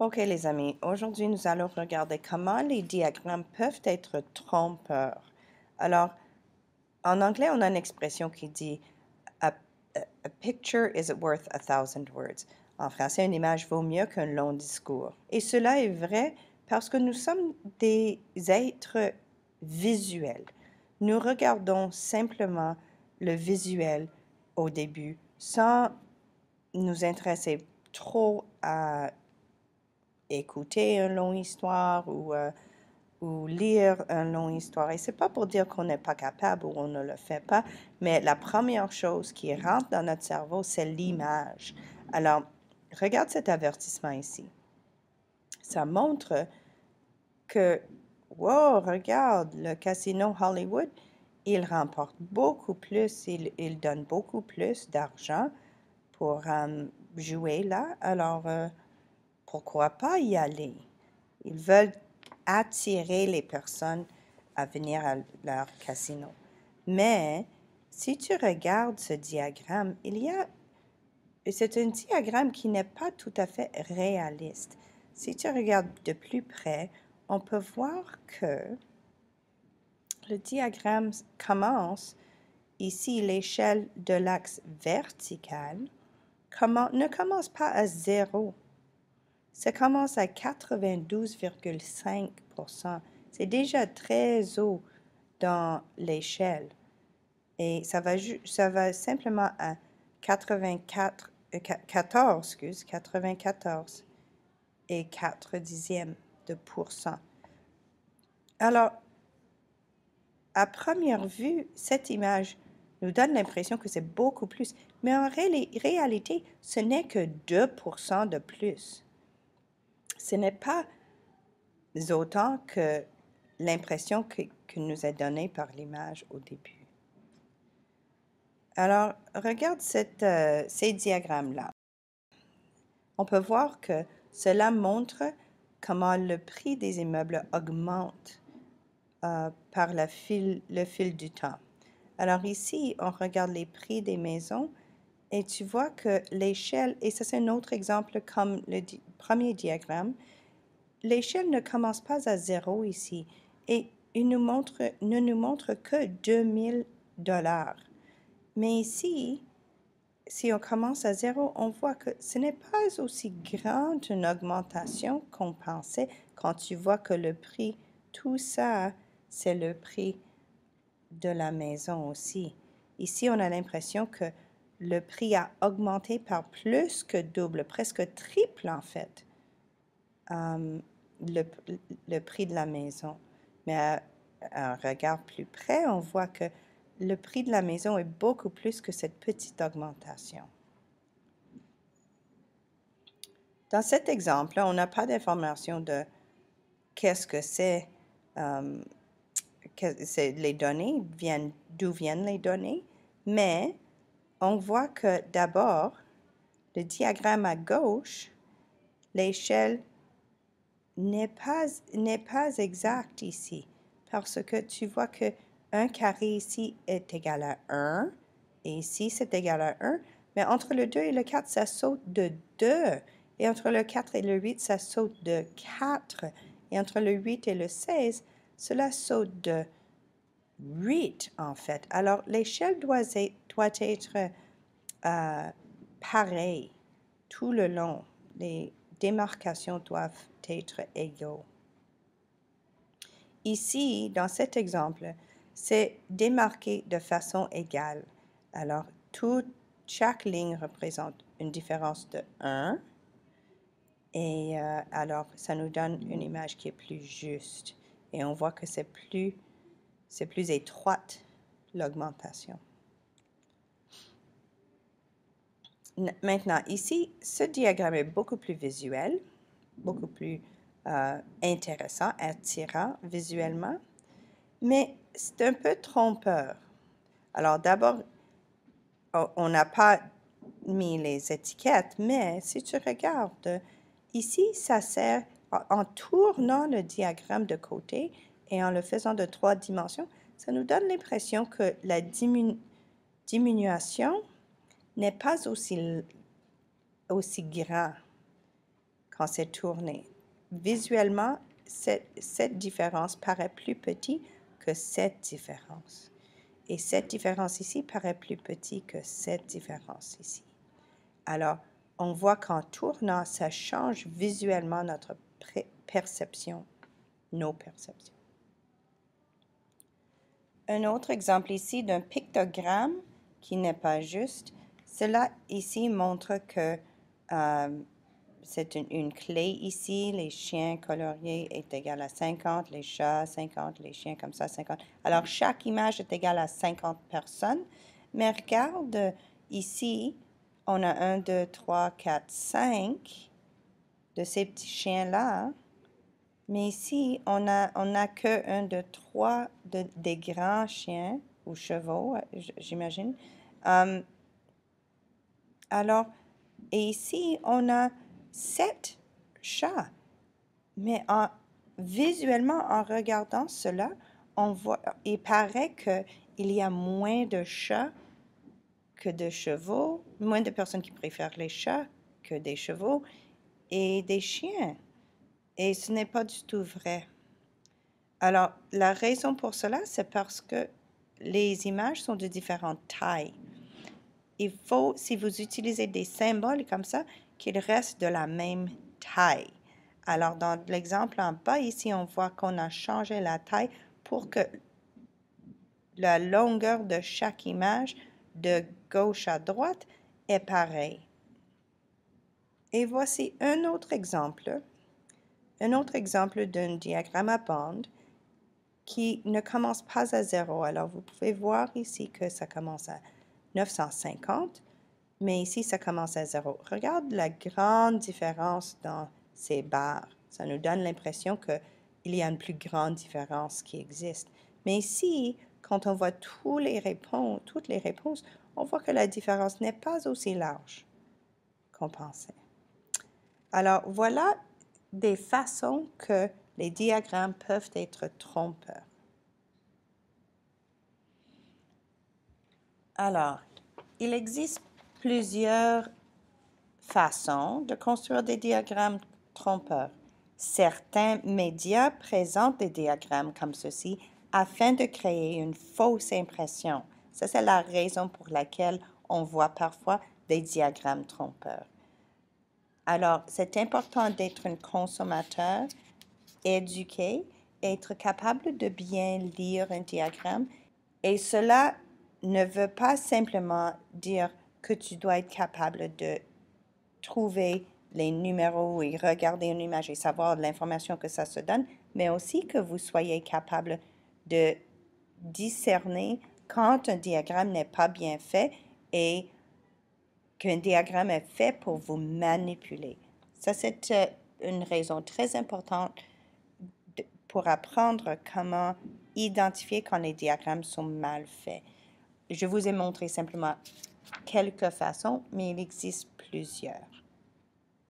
OK, les amis, aujourd'hui, nous allons regarder comment les diagrammes peuvent être trompeurs. Alors, en anglais, on a une expression qui dit a picture is worth 1,000 words. En français, une image vaut mieux qu'un long discours. Et cela est vrai parce que nous sommes des êtres visuels. Nous regardons simplement le visuel au début sans nous intéresser trop à écouter une longue histoire ou lire une longue histoire. Et c'est pas pour dire qu'on n'est pas capable ou on ne le fait pas, mais la première chose qui rentre dans notre cerveau, c'est l'image. Alors, regarde cet avertissement ici. Ça montre que, wow, regarde, le casino Hollywood, il remporte beaucoup plus, il donne beaucoup plus d'argent pour jouer là. Alors, pourquoi pas y aller? Ils veulent attirer les personnes à venir à leur casino. Mais si tu regardes ce diagramme, c'est un diagramme qui n'est pas tout à fait réaliste. Si tu regardes de plus près, on peut voir que le diagramme commence ici, l'échelle de l'axe vertical ne commence pas à 0. Ça commence à 92,5%. C'est déjà très haut dans l'échelle. Et ça va simplement à 94 et 4 dixièmes de pourcent. Alors, à première vue, cette image nous donne l'impression que c'est beaucoup plus. Mais en réalité, ce n'est que 2% de plus. Ce n'est pas autant que l'impression que nous est donnée par l'image au début. Alors, regarde ces diagrammes-là. On peut voir que cela montre comment le prix des immeubles augmente par le fil du temps. Alors ici, on regarde les prix des maisons et tu vois que l'échelle, et ça c'est un autre exemple comme le premier diagramme, l'échelle ne commence pas à 0 ici et il ne nous montre que 2 000 $. Mais ici, si on commence à 0, on voit que ce n'est pas aussi grande une augmentation qu'on pensait quand tu vois que le prix, tout ça, c'est le prix de la maison aussi. Ici, on a l'impression que le prix a augmenté par plus que double, presque triple en fait. Le prix de la maison. Mais à un regard plus près, on voit que le prix de la maison est beaucoup plus que cette petite augmentation. Dans cet exemple, on n'a pas d'information de qu'est-ce que c'est, les données, d'où viennent les données, mais on voit que d'abord, le diagramme à gauche, l'échelle n'est pas exact ici, parce que tu vois que 1 carré ici est égal à 1, et ici c'est égal à 1, mais entre le 2 et le 4, ça saute de 2, et entre le 4 et le 8, ça saute de 4, et entre le 8 et le 16, cela saute de 8 en fait. Alors l'échelle doit être pareille tout le long. Les démarcations doivent être égaux. Ici, dans cet exemple, c'est démarqué de façon égale. Alors, chaque ligne représente une différence de 1. Et alors, ça nous donne une image qui est plus juste. Et on voit que c'est plus étroite, l'augmentation. Maintenant, ici, ce diagramme est beaucoup plus visuel, beaucoup plus intéressant, attirant visuellement, mais c'est un peu trompeur. Alors d'abord, on n'a pas mis les étiquettes, mais si tu regardes, ici, ça sert, en tournant le diagramme de côté et en le faisant de 3 dimensions, ça nous donne l'impression que la diminution n'est pas aussi grand quand c'est tourné. Visuellement, cette différence paraît plus petite que cette différence. Et cette différence ici paraît plus petite que cette différence ici. Alors, on voit qu'en tournant, ça change visuellement notre perception, nos perceptions. Un autre exemple ici d'un pictogramme qui n'est pas juste. Cela ici montre que c'est une clé ici. Les chiens coloriés est égal à 50, les chats 50, les chiens comme ça 50. Alors, chaque image est égale à 50 personnes. Mais regarde ici, on a 1, 2, 3, 4, 5 de ces petits chiens-là. Mais ici, on a que 1, 2, 3 des grands chiens ou chevaux, j'imagine. Alors, et ici, on a 7 chats. Mais visuellement, en regardant cela, on voit, il paraît qu'il y a moins de chats que de chevaux, moins de personnes qui préfèrent les chats que des chevaux et des chiens. Et ce n'est pas du tout vrai. Alors, la raison pour cela, c'est parce que les images sont de différentes tailles. Il faut, si vous utilisez des symboles comme ça, qu'ils restent de la même taille. Alors, dans l'exemple en bas, ici, on voit qu'on a changé la taille pour que la longueur de chaque image de gauche à droite est pareille. Et voici un autre exemple d'un diagramme à bande qui ne commence pas à 0. Alors, vous pouvez voir ici que ça commence à 950, mais ici, ça commence à 0. Regarde la grande différence dans ces barres. Ça nous donne l'impression qu'il y a une plus grande différence qui existe. Mais ici, quand on voit toutes les réponses, on voit que la différence n'est pas aussi large qu'on pensait. Alors, voilà des façons que les diagrammes peuvent être trompeurs. Alors, il existe plusieurs façons de construire des diagrammes trompeurs. Certains médias présentent des diagrammes comme ceci afin de créer une fausse impression. Ça, c'est la raison pour laquelle on voit parfois des diagrammes trompeurs. Alors, c'est important d'être un consommateur éduqué, être capable de bien lire un diagramme. Et cela ne veut pas simplement dire que tu dois être capable de trouver les numéros et regarder une image et savoir l'information que ça se donne, mais aussi que vous soyez capable de discerner quand un diagramme n'est pas bien fait et qu'un diagramme est fait pour vous manipuler. Ça, c'est une raison très importante pour apprendre comment identifier quand les diagrammes sont mal faits. Je vous ai montré simplement quelques façons, mais il existe plusieurs.